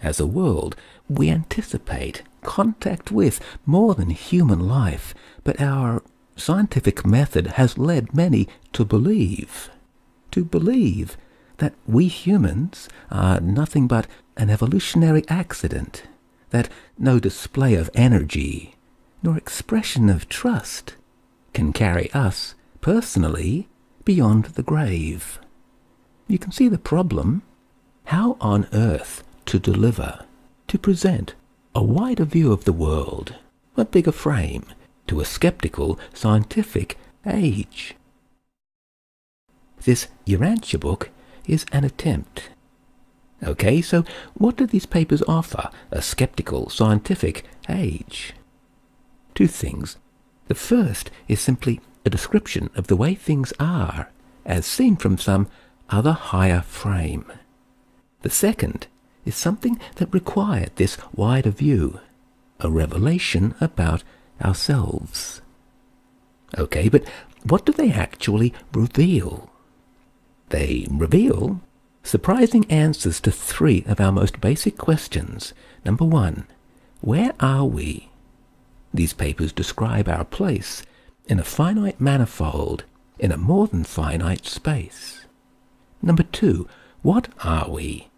As a world, we anticipate contact with more than human life, but our scientific method has led many to believe that we humans are nothing but an evolutionary accident, that no display of energy nor expression of trust can carry us, personally, beyond the grave. You can see the problem. How on earth to deliver, to present a wider view of the world, a bigger frame, to a skeptical, scientific age? This Urantia book is an attempt. Okay, so what do these papers offer a skeptical, scientific age? Two things. The first is simply a description of the way things are, as seen from some other higher frame. The second is something that required this wider view, a revelation about ourselves. Okay, but what do they actually reveal? They reveal surprising answers to three of our most basic questions. Number one, where are we? These papers describe our place in a finite manifold, in a more than finite space. Number two, what are we?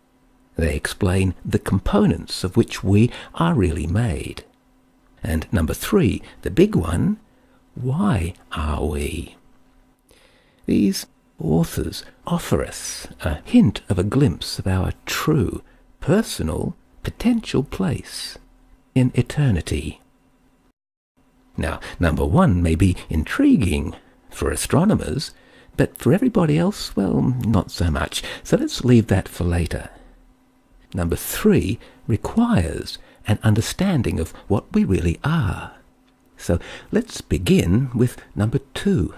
They explain the components of which we are really made. And number three, the big one, why are we? These authors offer us a hint of a glimpse of our true, personal, potential place in eternity. Now, number one may be intriguing for astronomers, but for everybody else, well, not so much. So let's leave that for later. Number three requires an understanding of what we really are. So let's begin with number two,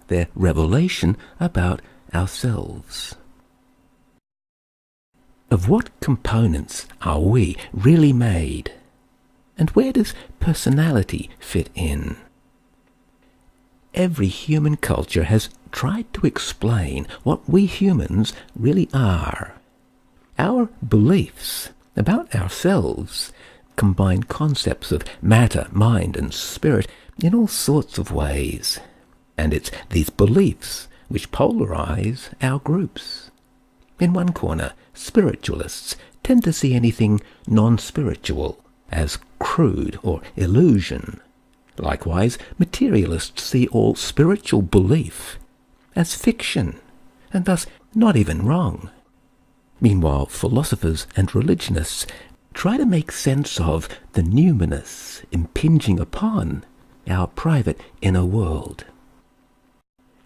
their revelation about ourselves. Of what components are we really made? And where does personality fit in? Every human culture has tried to explain what we humans really are. Our beliefs about ourselves combine concepts of matter, mind, and spirit in all sorts of ways. And it's these beliefs which polarize our groups. In one corner, spiritualists tend to see anything non-spiritual as crude or illusion. Likewise, materialists see all spiritual belief as fiction, and thus not even wrong. Meanwhile, philosophers and religionists try to make sense of the numinous impinging upon our private inner world.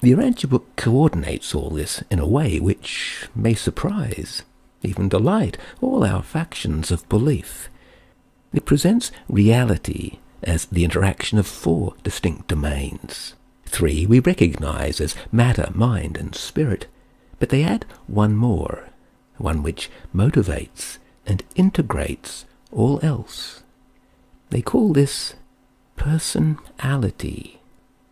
The Urantia Book coordinates all this in a way which may surprise, even delight, all our factions of belief. It presents reality as the interaction of four distinct domains. Three we recognize as matter, mind, and spirit, but they add one more, one which motivates and integrates all else. They call this personality,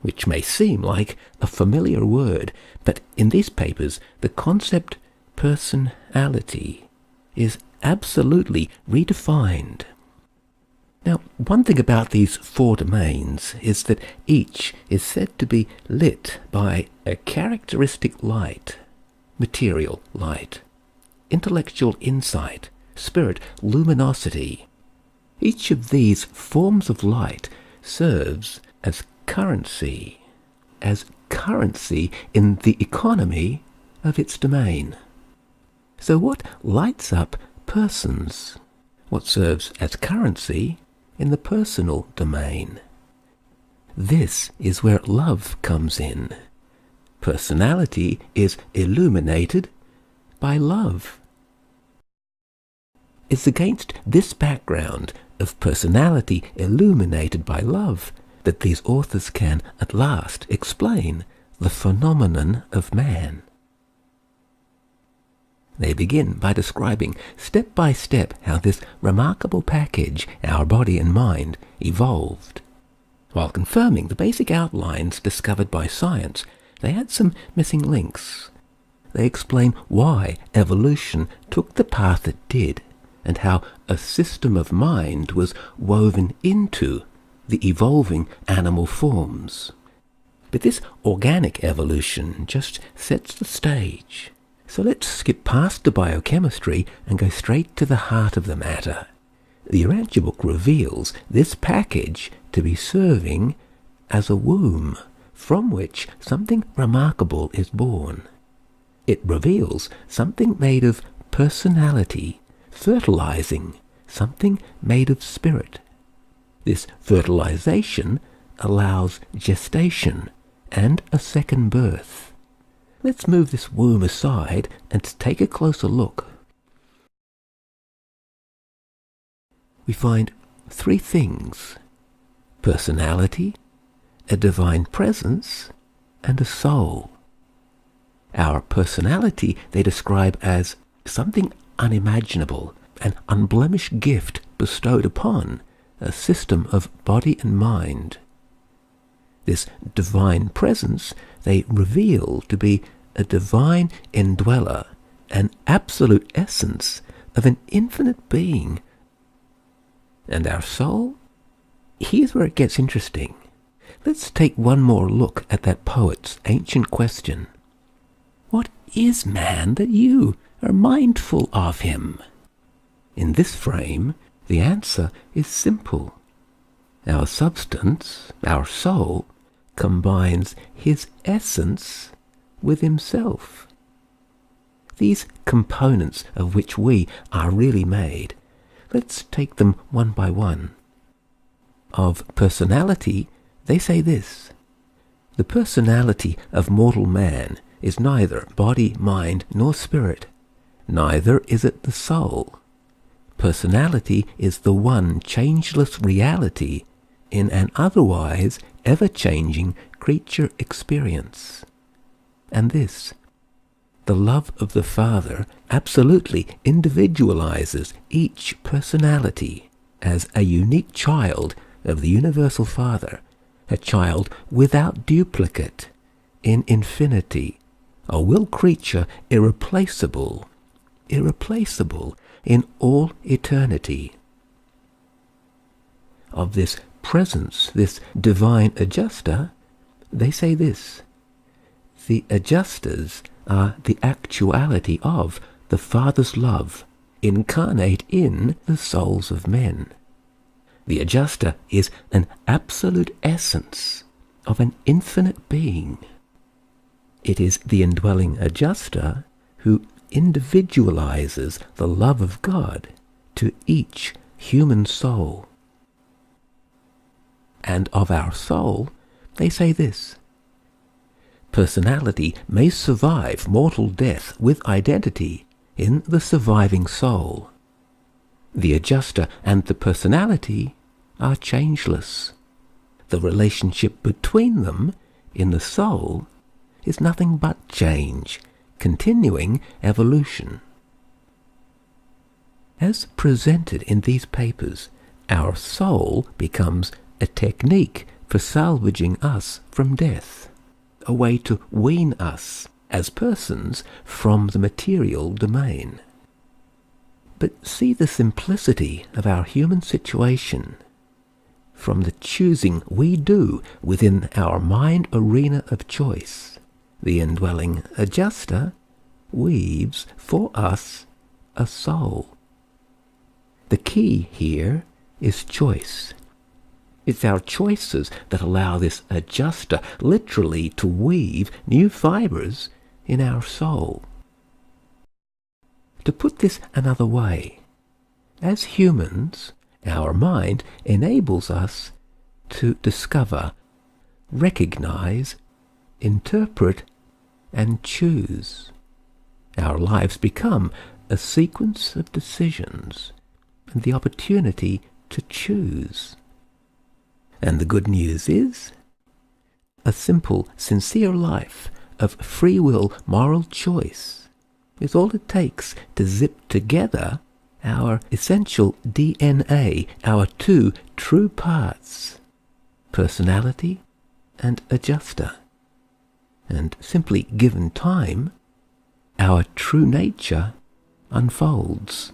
which may seem like a familiar word, but in these papers the concept personality is absolutely redefined. Now, one thing about these four domains is that each is said to be lit by a characteristic light, material light, intellectual insight, spirit luminosity. Each of these forms of light serves as currency in the economy of its domain. So what lights up persons? What serves as currency in the personal domain? This is where love comes in. Personality is illuminated by love. It's against this background of personality illuminated by love that these authors can at last explain the phenomenon of man. They begin by describing step by step how this remarkable package, our body and mind, evolved. While confirming the basic outlines discovered by science, they add some missing links. They explain why evolution took the path it did, and how a system of mind was woven into the evolving animal forms. But this organic evolution just sets the stage. So let's skip past the biochemistry and go straight to the heart of the matter. The Urantia Book reveals this package to be serving as a womb from which something remarkable is born. It reveals something made of personality, fertilizing something made of spirit. This fertilization allows gestation and a second birth. Let's move this womb aside and take a closer look. We find three things: personality, a divine presence, and a soul. Our personality they describe as something unimaginable, an unblemished gift bestowed upon a system of body and mind. This divine presence they reveal to be a divine indweller, an absolute essence of an infinite being. And our soul? Here's where it gets interesting. Let's take one more look at that poet's ancient question. What is man that you are mindful of him? In this frame, the answer is simple. Our substance, our soul, combines his essence with himself. These components of which we are really made, let's take them one by one. Of personality, they say this: the personality of mortal man is neither body, mind, nor spirit. Neither is it the soul. Personality is the one changeless reality in an otherwise ever-changing creature experience. And this, the love of the Father, absolutely individualizes each personality as a unique child of the Universal Father, a child without duplicate, in infinity, a will creature irreplaceable in all eternity. Of this presence, this divine adjuster, they say this: the adjusters are the actuality of the Father's love incarnate in the souls of men. The adjuster is an absolute essence of an infinite being. It is the indwelling adjuster who individualizes the love of God to each human soul. And of our soul, they say this: personality may survive mortal death with identity in the surviving soul. The adjuster and the personality are changeless. The relationship between them in the soul is nothing but change, continuing evolution. As presented in these papers, our soul becomes a technique for salvaging us from death, a way to wean us as persons from the material domain. But see the simplicity of our human situation. From the choosing we do within our mind arena of choice, the indwelling adjuster weaves for us a soul. The key here is choice. It's our choices that allow this adjuster literally to weave new fibers in our soul. To put this another way, as humans, our mind enables us to discover, recognize, interpret, and choose. Our lives become a sequence of decisions and the opportunity to choose. And the good news is, a simple, sincere life of free will moral choice is all it takes to zip together our essential DNA, our two true parts, personality and adjuster. And simply given time, our true nature unfolds.